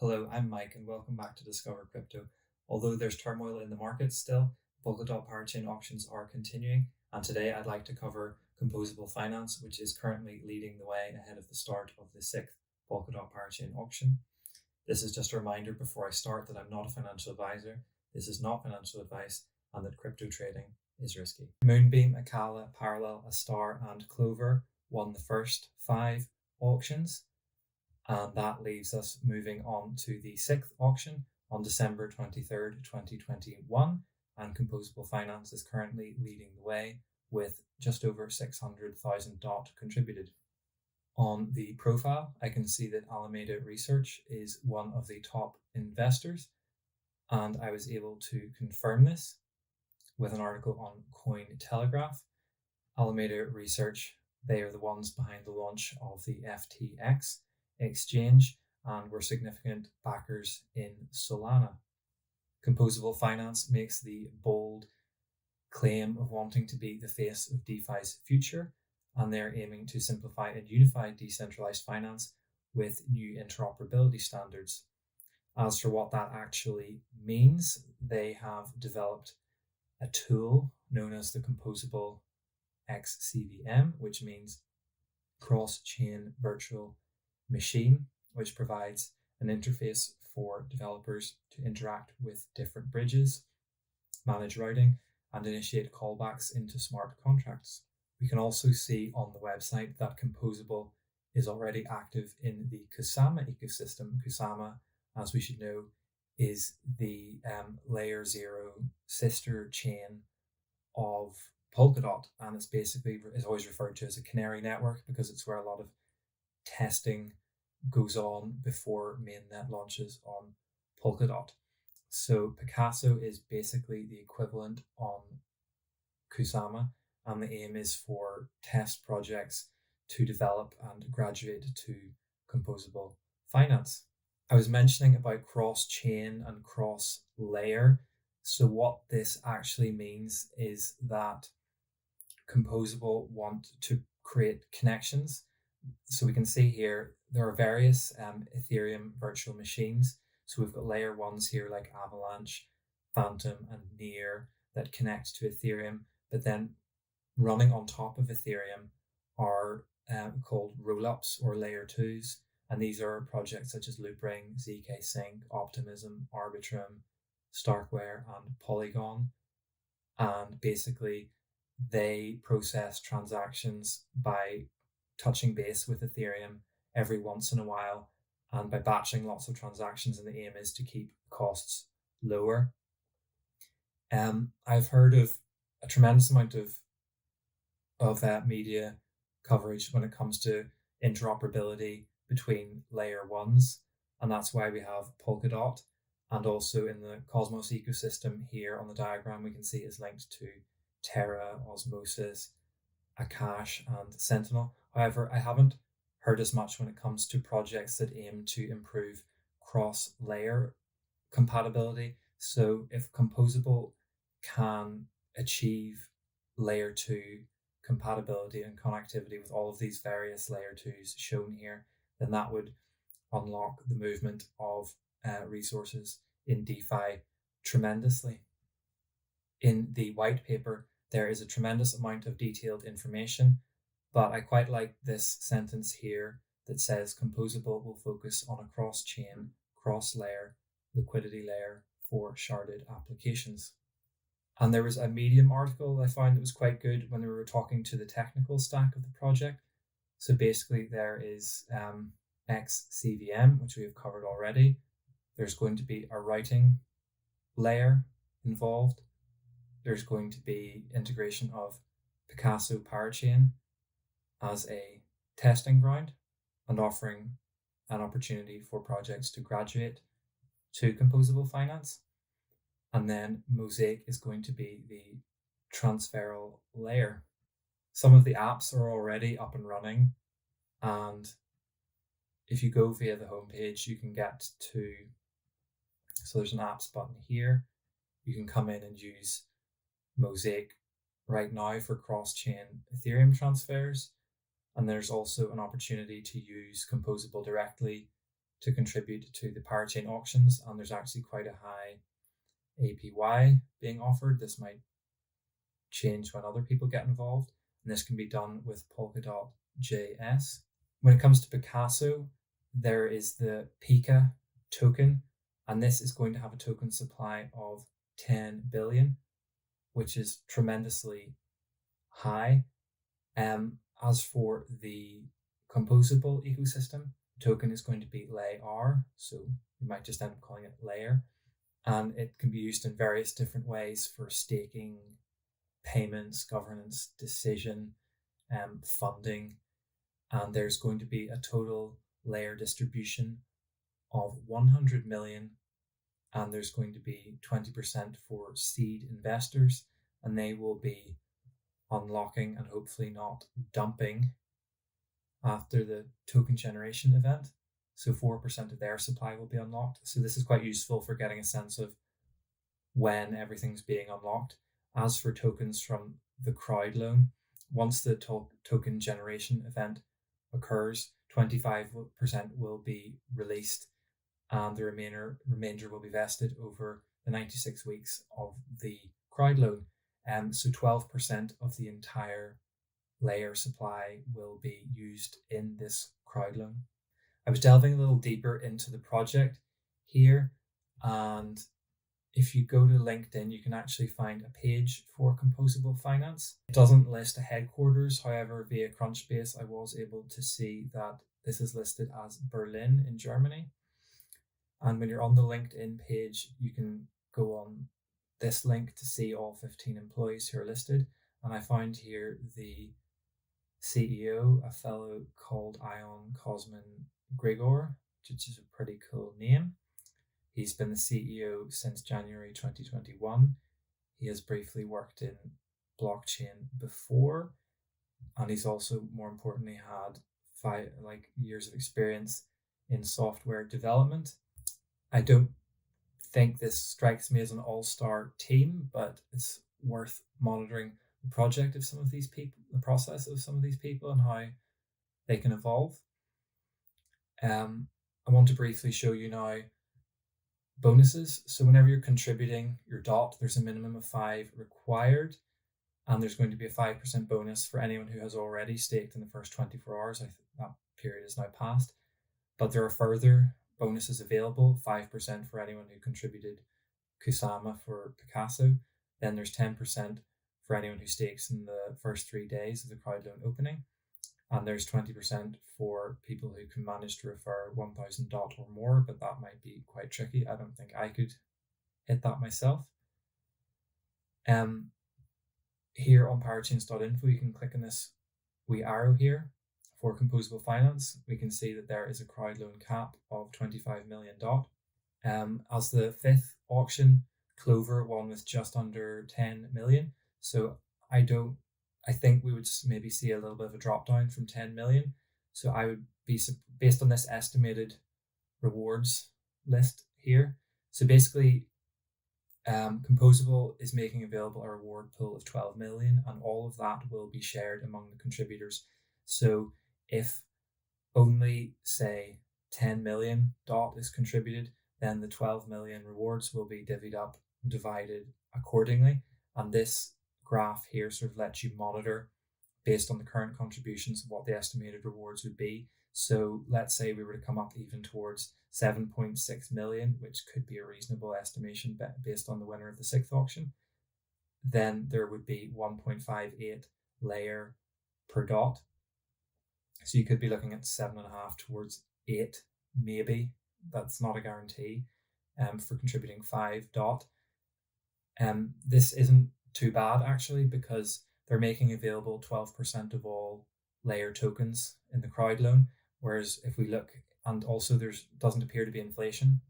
Hello, I'm Mike, and welcome back to Discover Crypto. Although there's turmoil in the markets still, Polkadot Parachain auctions are continuing, and today I'd like to cover Composable Finance, which is currently leading the way ahead of the start of the 6th Polkadot Parachain auction. This is just a reminder before I start that I'm not a financial advisor, this is not financial advice, and that crypto trading is risky. Moonbeam, Akala, Parallel, Astar, and Clover won the first 5 auctions. And that leaves us moving on to the 6th auction on December 23rd, 2021. And Composable Finance is currently leading the way with just over 600,000 DOT contributed. On the profile, I can see that Alameda Research is one of the top investors, and I was able to confirm this with an article on Cointelegraph. Alameda Research, they are the ones behind the launch of the FTX exchange and were significant backers in Solana. Composable Finance makes the bold claim of wanting to be the face of DeFi's future, and they're aiming to simplify and unify decentralized finance with new interoperability standards. As for what that actually means, they have developed a tool known as the Composable XCVM, which means Crosschain Virtual Machine, which provides an interface for developers to interact with different bridges, manage routing, and initiate callbacks into smart contracts. We can also see on the website that Composable is already active in the Kusama ecosystem. Kusama, as we should know, is the layer 0 sister chain of Polkadot, and it's basically is always referred to as a canary network because it's where a lot of testing goes on before mainnet launches on Polkadot. So Picasso is basically the equivalent on Kusama, and the aim is for test projects to develop and graduate to Composable Finance. I was mentioning about cross-chain and cross-layer. So what this actually means is that Composable want to create connections. So we can see here there are various Ethereum virtual machines. So we've got layer 1s here like Avalanche, Phantom, and Near that connect to Ethereum, but then running on top of Ethereum are called rollups or layer 2s. And these are projects such as Loopring, ZK Sync, Optimism, Arbitrum, Starkware, and Polygon. And basically, they process transactions by touching base with Ethereum every once in a while and by batching lots of transactions, and the aim is to keep costs lower. I've heard of a tremendous amount of media coverage when it comes to interoperability between layer 1s, and that's why we have Polkadot, and also in the Cosmos ecosystem here on the diagram we can see is linked to Terra, Osmosis, Akash, and Sentinel. However, I haven't heard as much when it comes to projects that aim to improve cross-layer compatibility. So if Composable can achieve layer 2 compatibility and connectivity with all of these various layer 2s shown here, then that would unlock the movement of resources in DeFi tremendously. In the white paper, there is a tremendous amount of detailed information, but I quite like this sentence here that says Composable will focus on a cross-chain, cross-layer liquidity layer for sharded applications. And there was a Medium article I found that was quite good when they were talking to the technical stack of the project. So basically there is XCVM, which we have covered already. There's going to be a routing layer involved. There's going to be integration of Picasso Parachain as a testing ground and offering an opportunity for projects to graduate to Composable Finance. And then Mosaic is going to be the transferal layer. Some of the apps are already up and running, and if you go via the homepage, you can get to, so there's an apps button here. You can come in and use Mosaic right now for cross-chain Ethereum transfers. And there's also an opportunity to use Composable directly to contribute to the Parachain auctions, and there's actually quite a high APY being offered. This might change when other people get involved, and this can be done with Polkadot JS. When it comes to Picasso, there is the Pika token, and this is going to have a token supply of 10 billion, which is tremendously high. As for the composable ecosystem, the token is going to be layer, so you might just end up calling it layer, and it can be used in various different ways for staking, payments, governance, decision, funding, and there's going to be a total layer distribution of 100 million, and there's going to be 20% for seed investors, and they will be unlocking and hopefully not dumping after the token generation event. So 4% of their supply will be unlocked. So this is quite useful for getting a sense of when everything's being unlocked. As for tokens from the Crowdloan, once the token generation event occurs, 25% will be released, and the remainder will be vested over the 96 weeks of the Crowdloan. So 12% of the entire layer supply will be used in this Crowdloan. I was delving a little deeper into the project here, and if you go to LinkedIn, you can actually find a page for Composable Finance. It doesn't list a headquarters, however, via Crunchbase, I was able to see that this is listed as Berlin in Germany. And when you're on the LinkedIn page, you can go on this link to see all 15 employees who are listed. And I found here the CEO, a fellow called Ion Cosmin Grigor, which is a pretty cool name. He's been the CEO since January 2021. He has briefly worked in blockchain before, and he's also, more importantly, had 5 years of experience in software development. I don't think this strikes me as an all-star team, but it's worth monitoring the project of some of these people, the process of some of these people, and how they can evolve. I want to briefly show you now bonuses. So whenever you're contributing your DOT, there's a minimum of 5 required, and there's going to be a 5% bonus for anyone who has already staked in the first 24 hours. I think that period is now passed, but there are further bonuses available, 5% for anyone who contributed Kusama for Picasso. Then there's 10% for anyone who stakes in the first 3 days of the Crowdloan opening. And there's 20% for people who can manage to refer 1,000 DOT or more, but that might be quite tricky. I don't think I could hit that myself. Here on parachains.info, you can click on this wee arrow here for Composable Finance. We can see that there is a Crowdloan cap of 25 million DOT. As the 5th auction, Clover won with just under 10 million. So I think we would maybe see a little bit of a drop down from 10 million. So I would be, based on this estimated rewards list here. So basically, Composable is making available a reward pool of 12 million, and all of that will be shared among the contributors. So if only, say, 10 million DOT is contributed, then the 12 million rewards will be divvied up and divided accordingly. And this graph here sort of lets you monitor based on the current contributions of what the estimated rewards would be. So let's say we were to come up even towards 7.6 million, which could be a reasonable estimation based on the winner of the 6th auction. Then there would be 1.58 layer per DOT. So you could be looking at 7.5 towards 8, maybe. That's not a guarantee for contributing 5 DOT. This isn't too bad actually, because they're making available 12% of all layer tokens in the Crowdloan. Whereas if we look, and also there doesn't appear to be inflation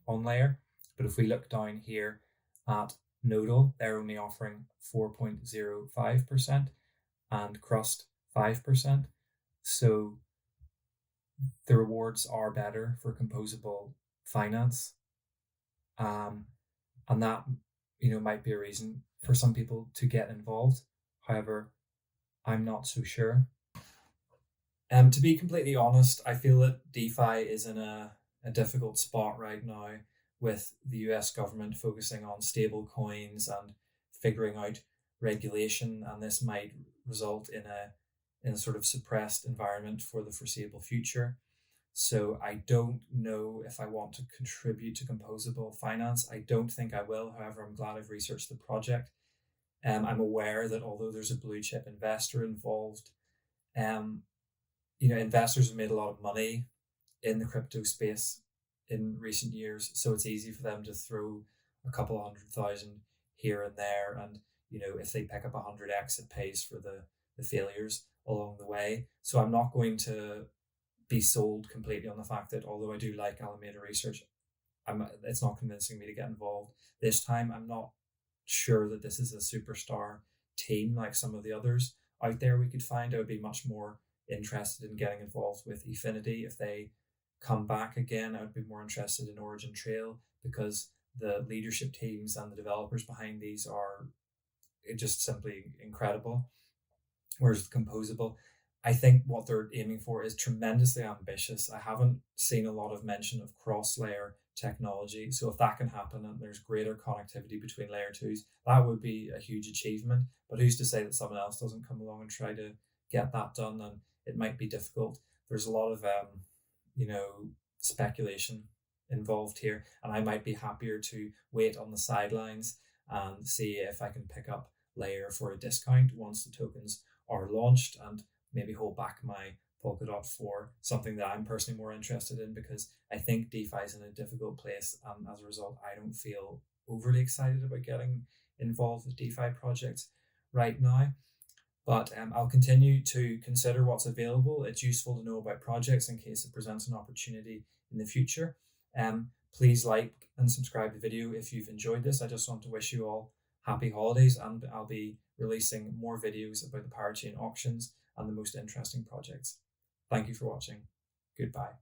on layer, but if we look down here at Nodal, they're only offering 4.05% and Crust 5%. So the rewards are better for Composable Finance. And that, might be a reason for some people to get involved. However, I'm not so sure. To be completely honest, I feel that DeFi is in a a difficult spot right now with the US government focusing on stable coins and figuring out regulation, and this might result in a sort of suppressed environment for the foreseeable future. So I don't know if I want to contribute to Composable Finance. I don't think I will. However, I'm glad I've researched the project. I'm aware that although there's a blue chip investor involved, um, investors have made a lot of money in the crypto space in recent years, so it's easy for them to throw a couple of 100,000 here and there, and if they pick up 100x, it pays for the failures along the way. So I'm not going to be sold completely on the fact that although I do like Alameda Research, it's not convincing me to get involved this time. I'm not sure that this is a superstar team like some of the others out there we could find. I would be much more interested in getting involved with Efinity. If they come back again, I would be more interested in Origin Trail, because the leadership teams and the developers behind these are just simply incredible. Whereas Composable, I think what they're aiming for is tremendously ambitious. I haven't seen a lot of mention of cross-layer technology. So if that can happen and there's greater connectivity between layer twos, that would be a huge achievement. But who's to say that someone else doesn't come along and try to get that done? And it might be difficult. There's a lot of speculation involved here, and I might be happier to wait on the sidelines and see if I can pick up layer for a discount once the tokens are launched, and maybe hold back my Polkadot for something that I'm personally more interested in, because I think DeFi is in a difficult place, and as a result, I don't feel overly excited about getting involved with DeFi projects right now. But I'll continue to consider what's available. It's useful to know about projects in case it presents an opportunity in the future. Please like and subscribe to the video if you've enjoyed this. I just want to wish you all happy holidays, and I'll be releasing more videos about the Parachain auctions and the most interesting projects. Thank you for watching. Goodbye.